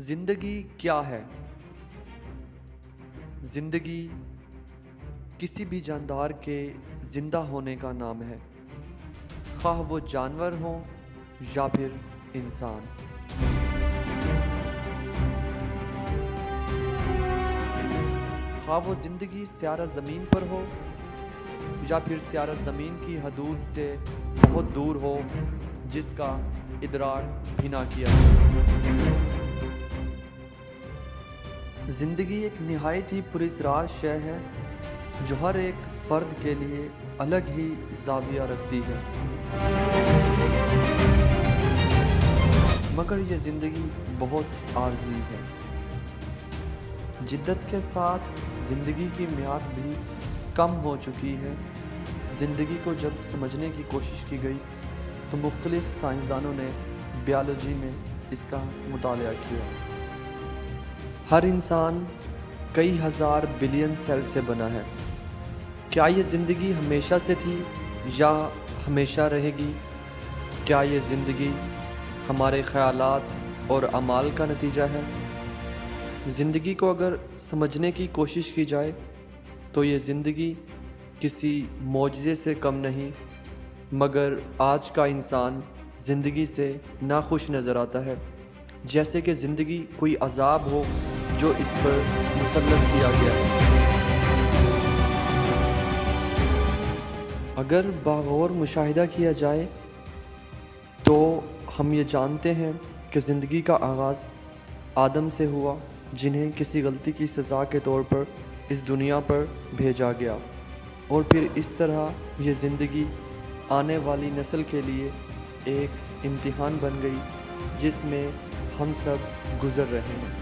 زندگی کیا ہے؟ زندگی کسی بھی جاندار کے زندہ ہونے کا نام ہے، خواہ وہ جانور ہوں یا پھر انسان۔ خواہ وہ زندگی سیارہ زمین پر ہو یا پھر سیارہ زمین کی حدود سے بہت دور ہو، جس کا ادراک بھی نہ کیا جائے۔ زندگی ایک نہایت ہی پراسرار شے ہے جو ہر ایک فرد کے لیے الگ ہی زاویہ رکھتی ہے، مگر یہ زندگی بہت عارضی ہے۔ جدت کے ساتھ زندگی کی میعاد بھی کم ہو چکی ہے۔ زندگی کو جب سمجھنے کی کوشش کی گئی تو مختلف سائنسدانوں نے بیالوجی میں اس کا مطالعہ کیا۔ ہر انسان کئی ہزار بلین سیل سے بنا ہے۔ کیا یہ زندگی ہمیشہ سے تھی یا ہمیشہ رہے گی؟ کیا یہ زندگی ہمارے خیالات اور اعمال کا نتیجہ ہے؟ زندگی کو اگر سمجھنے کی کوشش کی جائے تو یہ زندگی کسی معجزے سے کم نہیں، مگر آج کا انسان زندگی سے ناخوش نظر آتا ہے، جیسے کہ زندگی کوئی عذاب ہو جو اس پر مسلط کیا گیا ہے۔ اگر باغور مشاہدہ کیا جائے تو ہم یہ جانتے ہیں کہ زندگی کا آغاز آدم سے ہوا، جنہیں کسی غلطی کی سزا کے طور پر اس دنیا پر بھیجا گیا، اور پھر اس طرح یہ زندگی آنے والی نسل کے لیے ایک امتحان بن گئی جس میں ہم سب گزر رہے ہیں۔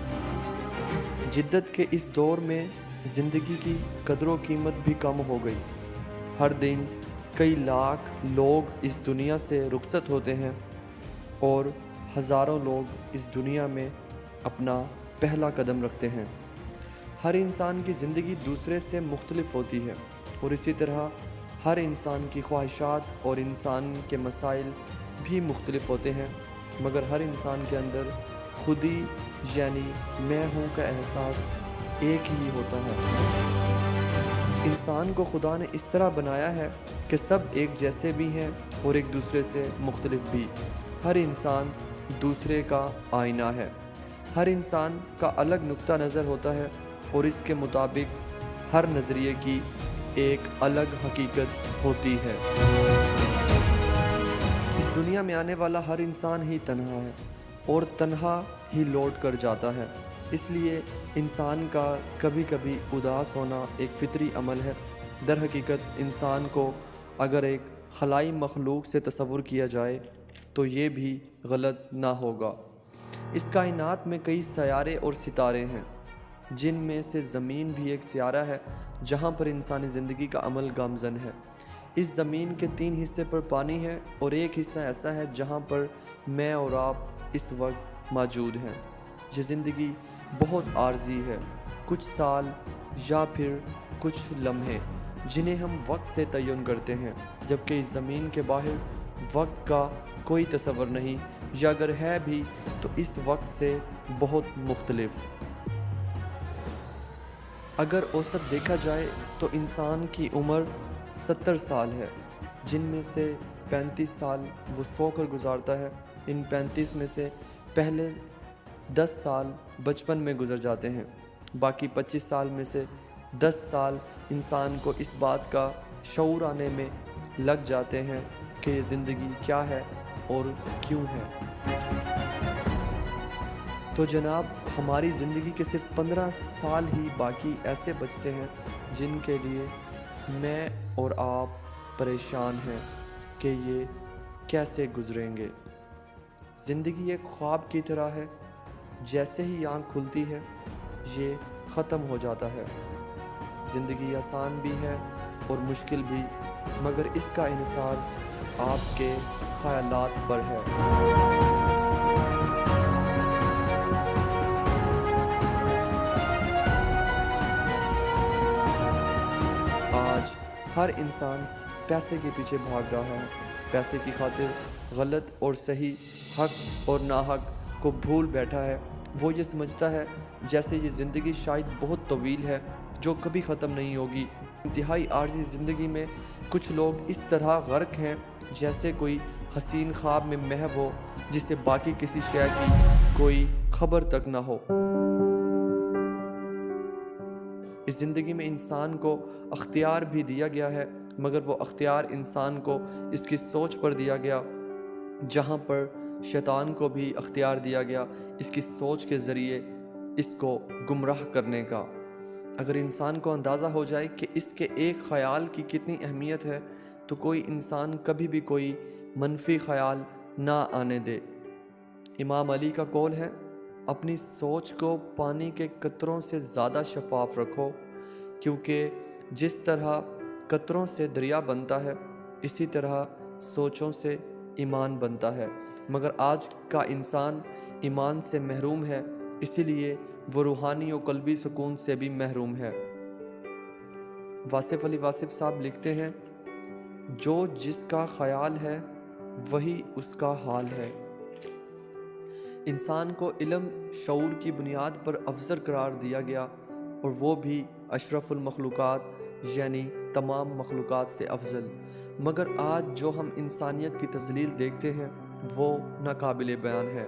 جدت کے اس دور میں زندگی کی قدر و قیمت بھی کم ہو گئی۔ ہر دن کئی لاکھ لوگ اس دنیا سے رخصت ہوتے ہیں اور ہزاروں لوگ اس دنیا میں اپنا پہلا قدم رکھتے ہیں۔ ہر انسان کی زندگی دوسرے سے مختلف ہوتی ہے، اور اسی طرح ہر انسان کی خواہشات اور انسان کے مسائل بھی مختلف ہوتے ہیں، مگر ہر انسان کے اندر خودی یعنی میں ہوں کا احساس ایک ہی ہوتا ہے۔ انسان کو خدا نے اس طرح بنایا ہے کہ سب ایک جیسے بھی ہیں اور ایک دوسرے سے مختلف بھی۔ ہر انسان دوسرے کا آئینہ ہے۔ ہر انسان کا الگ نقطہ نظر ہوتا ہے اور اس کے مطابق ہر نظریے کی ایک الگ حقیقت ہوتی ہے۔ اس دنیا میں آنے والا ہر انسان ہی تنہا ہے اور تنہا ہی لوٹ کر جاتا ہے۔ اس لیے انسان کا کبھی کبھی اداس ہونا ایک فطری عمل ہے۔ در حقیقت انسان کو اگر ایک خلائی مخلوق سے تصور کیا جائے تو یہ بھی غلط نہ ہوگا۔ اس کائنات میں کئی سیارے اور ستارے ہیں، جن میں سے زمین بھی ایک سیارہ ہے جہاں پر انسانی زندگی کا عمل گامزن ہے۔ اس زمین کے 3 حصے پر پانی ہے اور ایک حصہ ایسا ہے جہاں پر میں اور آپ اس وقت موجود ہیں۔ یہ زندگی بہت عارضی ہے، کچھ سال یا پھر کچھ لمحے جنہیں ہم وقت سے تعین کرتے ہیں، جبکہ اس زمین کے باہر وقت کا کوئی تصور نہیں، یا اگر ہے بھی تو اس وقت سے بہت مختلف۔ اگر اوسط دیکھا جائے تو انسان کی عمر 70 سال ہے، جن میں سے 35 سال وہ سو کر گزارتا ہے۔ ان 35 میں سے پہلے 10 سال بچپن میں گزر جاتے ہیں، باقی 25 سال میں سے 10 سال انسان کو اس بات کا شعور آنے میں لگ جاتے ہیں کہ یہ زندگی کیا ہے اور کیوں ہے۔ تو جناب، ہماری زندگی کے صرف 15 سال ہی باقی ایسے بچتے ہیں جن کے لیے میں اور آپ پریشان ہیں کہ یہ کیسے گزریں گے۔ زندگی ایک خواب کی طرح ہے، جیسے ہی آنکھ کھلتی ہے یہ ختم ہو جاتا ہے۔ زندگی آسان بھی ہے اور مشکل بھی، مگر اس کا انحصار آپ کے خیالات پر ہے۔ آج ہر انسان پیسے کے پیچھے بھاگ رہا ہے، پیسے کی خاطر غلط اور صحیح، حق اور ناحق کو بھول بیٹھا ہے وہ یہ سمجھتا ہے جیسے یہ زندگی شاید بہت طویل ہے جو کبھی ختم نہیں ہوگی۔ انتہائی عارضی زندگی میں کچھ لوگ اس طرح غرق ہیں جیسے کوئی حسین خواب میں محو ہو جسے باقی کسی شے کی کوئی خبر تک نہ ہو۔ اس زندگی میں انسان کو اختیار بھی دیا گیا ہے، مگر وہ اختیار انسان کو اس کی سوچ پر دیا گیا، جہاں پر شیطان کو بھی اختیار دیا گیا اس کی سوچ کے ذریعے اس کو گمراہ کرنے کا۔ اگر انسان کو اندازہ ہو جائے کہ اس کے ایک خیال کی کتنی اہمیت ہے تو کوئی انسان کبھی بھی کوئی منفی خیال نہ آنے دے۔ امام علی کا قول ہے، اپنی سوچ کو پانی کے قطروں سے زیادہ شفاف رکھو، کیونکہ جس طرح قطروں سے دریا بنتا ہے اسی طرح سوچوں سے ایمان بنتا ہے، مگر آج کا انسان ایمان سے محروم ہے، اسی لیے وہ روحانی و قلبی سکون سے بھی محروم ہے۔ واصف علی واصف صاحب لکھتے ہیں، جو جس کا خیال ہے وہی اس کا حال ہے۔ انسان کو علم شعور کی بنیاد پر افضل قرار دیا گیا، اور وہ بھی اشرف المخلوقات یعنی تمام مخلوقات سے افضل، مگر آج جو ہم انسانیت کی تذلیل دیکھتے ہیں وہ ناقابل بیان ہے۔